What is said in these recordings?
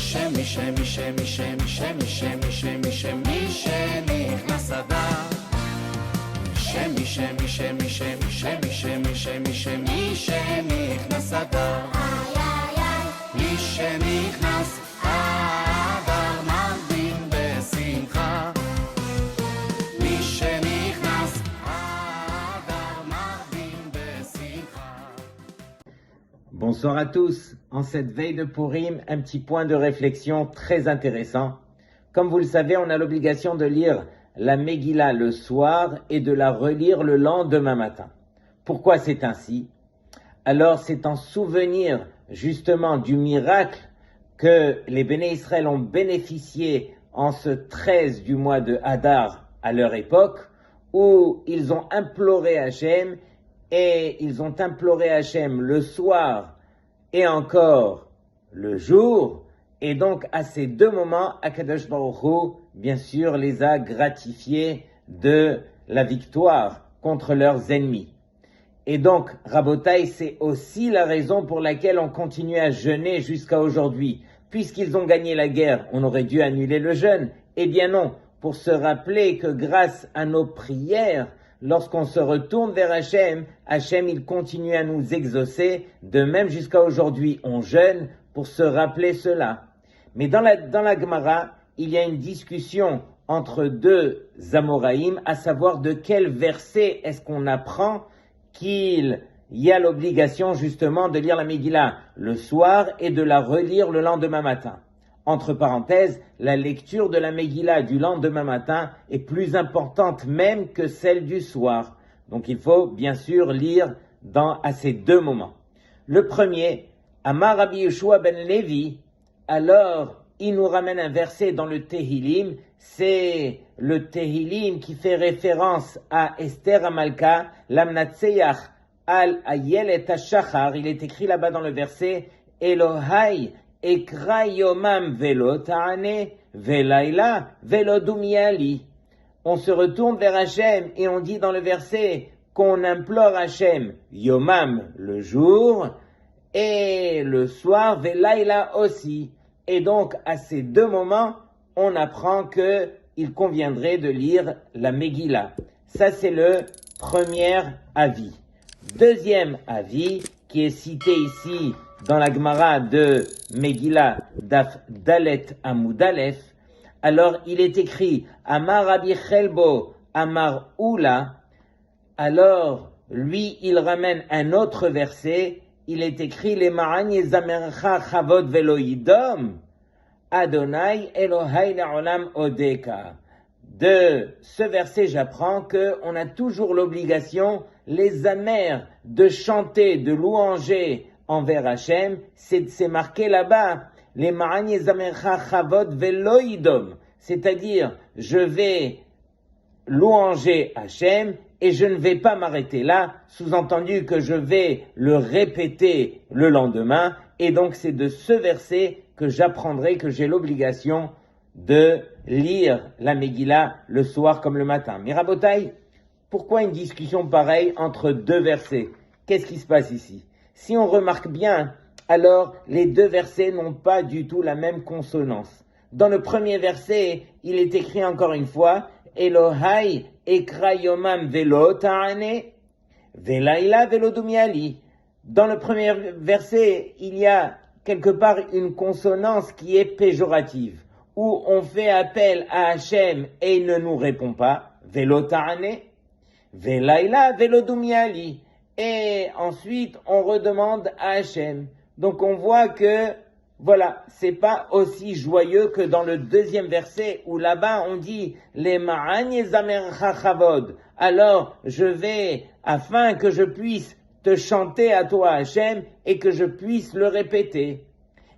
שנכנס אדר שנכנס אדר מי שנכנס אדר מרבים בשמחה מי שנכנס אדר מרבים בשמחה. Bonsoir à tous. En cette veille de Purim, un petit point de réflexion très intéressant. Comme vous le savez, on a l'obligation de lire la Megillah le soir et de la relire le lendemain matin. Pourquoi c'est ainsi? Alors c'est en souvenir justement du miracle que les Béné Israël ont bénéficié en ce 13 du mois de Hadar à leur époque, où ils ont imploré Hachem, et ils ont imploré Hachem le soir et encore le jour, et donc à ces deux moments, Akadosh Baruch Hu, bien sûr, les a gratifiés de la victoire contre leurs ennemis. Et donc, Rabotai, c'est aussi la raison pour laquelle on continue à jeûner jusqu'à aujourd'hui. Puisqu'ils ont gagné la guerre, on aurait dû annuler le jeûne. Eh bien non, pour se rappeler que grâce à nos prières, lorsqu'on se retourne vers Hachem, Hachem, il continue à nous exaucer. De même, jusqu'à aujourd'hui, on jeûne pour se rappeler cela. Mais dans la Gemara, il y a une discussion entre deux Amoraïm, à savoir de quel verset est-ce qu'on apprend qu'il y a l'obligation justement de lire la Megillah le soir et de la relire le lendemain matin. Entre parenthèses, la lecture de la Megillah du lendemain matin est plus importante même que celle du soir. Donc il faut bien sûr lire à ces deux moments. Le premier, Amar Rabbi Yeshua ben Levi, alors il nous ramène un verset dans le Tehillim, c'est le Tehillim qui fait référence à Esther Amalka, l'Amnatseach al Ayelet HaShachar. Il est écrit là-bas dans le verset, Elohai ekra yomam velo ta'ane velayla velo dumiali. On se retourne vers Hachem et on dit dans le verset qu'on implore Hachem yomam le jour et le soir velayla aussi. Et donc, à ces deux moments, on apprend que il conviendrait de lire la Megillah. Ça, c'est le premier avis. Deuxième avis, qui est cité ici dans la Gemara de Megillah Daf Dalet Amud Aleph. Alors, il est écrit Amar Rabbi Chelbo Amar Oula. Alors, lui, il ramène un autre verset. Il est écrit les Ma'an Yezamercha Chavod Velo Yidom Adonai Elohai Le'olam Odeka. De ce verset, j'apprends que on a toujours l'obligation, les amers, de chanter, de louanger envers Hachem. C'est marqué là-bas, les Ma'an Yezamercha Chavod Velo Yidom. C'est-à-dire, je vais louanger Hachem et je ne vais pas m'arrêter là, sous-entendu que je vais le répéter le lendemain. Et donc c'est de ce verset que j'apprendrai que j'ai l'obligation de lire la Megillah le soir comme le matin. Mais Rabotai, pourquoi une discussion pareille entre deux versets? Qu'est-ce qui se passe ici? Si on remarque bien, alors les deux versets n'ont pas du tout la même consonance. Dans le premier verset, il est écrit encore une fois, Elohai ekra yomam velo ta'ane velayla velo dumiali. Dans le premier verset, il y a quelque part une consonance qui est péjorative, où on fait appel à Hachem et il ne nous répond pas, velo ta'ane, velayla velo dumiali. Et ensuite, on redemande à Hachem. Donc on voit que, voilà, c'est pas aussi joyeux que dans le deuxième verset où là-bas on dit les ma'an yezamercha chavod. Alors je vais, afin que je puisse te chanter à toi Hachem et que je puisse le répéter.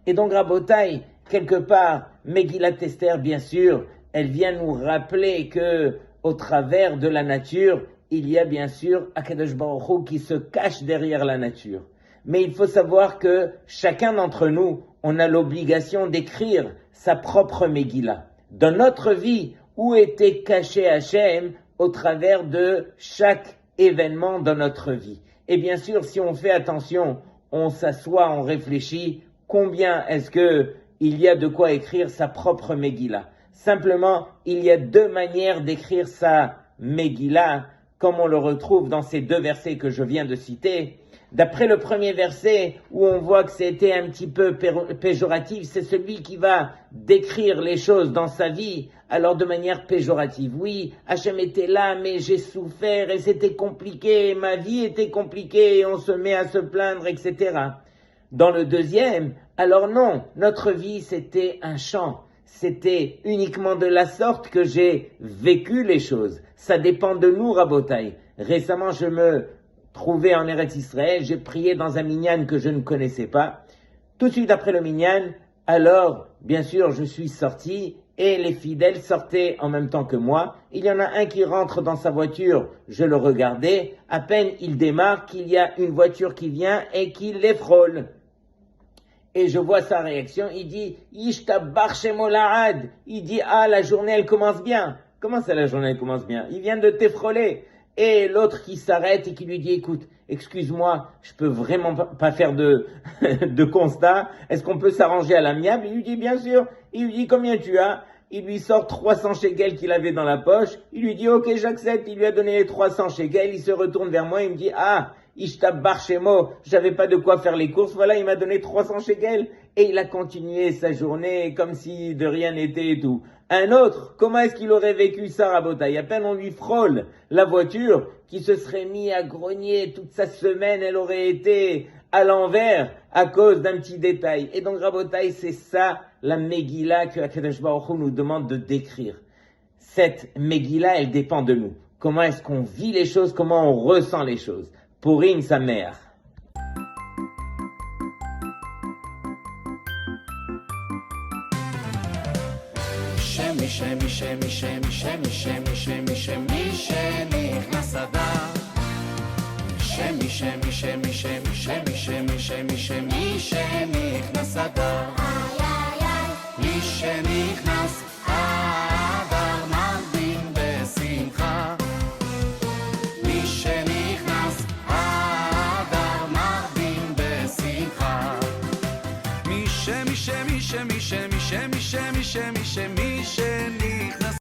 Et donc Rabotai, quelque part, Megillat Esther, bien sûr, elle vient nous rappeler que au travers de la nature, il y a bien sûr Akadosh Baruch Hu qui se cache derrière la nature. Mais il faut savoir que chacun d'entre nous, on a l'obligation d'écrire sa propre Megillah. Dans notre vie, où était caché Hachem au travers de chaque événement dans notre vie. Et bien sûr, si on fait attention, on s'assoit, on réfléchit, combien est-ce que il y a de quoi écrire sa propre Megillah. Simplement, il y a deux manières d'écrire sa Megillah, comme on le retrouve dans ces deux versets que je viens de citer. D'après le premier verset, où on voit que c'était un petit peu péjoratif, c'est celui qui va décrire les choses dans sa vie, alors de manière péjorative. Oui, Hachem était là, mais j'ai souffert et c'était compliqué, ma vie était compliquée et on se met à se plaindre, etc. Dans le deuxième, alors non, notre vie c'était un chant. C'était uniquement de la sorte que j'ai vécu les choses. Ça dépend de nous, Rabotai. Récemment, je me trouvais en Eretz Israël, j'ai prié dans un minyan que je ne connaissais pas. Tout de suite après le minyan, alors, bien sûr, je suis sorti et les fidèles sortaient en même temps que moi. Il y en a un qui rentre dans sa voiture, je le regardais. À peine il démarre qu'il y a une voiture qui vient et qui les frôle. Et je vois sa réaction, il dit « Yishtabach Shemo La'ad » Il dit « Ah, la journée elle commence bien ». Comment ça la journée elle commence bien? Il vient de t'effroler. Et l'autre qui s'arrête et qui lui dit « Écoute, excuse-moi, je peux vraiment pas faire de constat. Est-ce qu'on peut s'arranger à l'amiable ?» Il lui dit « Bien sûr ». Il lui dit « Combien tu as ?» Il lui sort 300 shekels qu'il avait dans la poche. Il lui dit « Ok, j'accepte ». Il lui a donné les 300 shekels. Il se retourne vers moi. Il me dit « Ah, Ishtab Bar Shemo, j'avais pas de quoi faire les courses. Voilà, il m'a donné 300 shekels. » Et il a continué sa journée comme si de rien n'était et tout. Un autre, comment est-ce qu'il aurait vécu ça, Rabotai? À peine on lui frôle la voiture, qui se serait mis à grogner toute sa semaine, elle aurait été à l'envers à cause d'un petit détail. Et donc, Rabotai, c'est ça la Megillah que Akadosh Baruch Hu nous demande de décrire. Cette Megillah, elle dépend de nous. Comment est-ce qu'on vit les choses, comment on ressent les choses. Purim, sa mère. מי שנכנס אדר מי שנכנס אדר מי שנכנס אדר מרבים בשמחה מי שנכנס אדר מרבים בשמחה מי שנכנס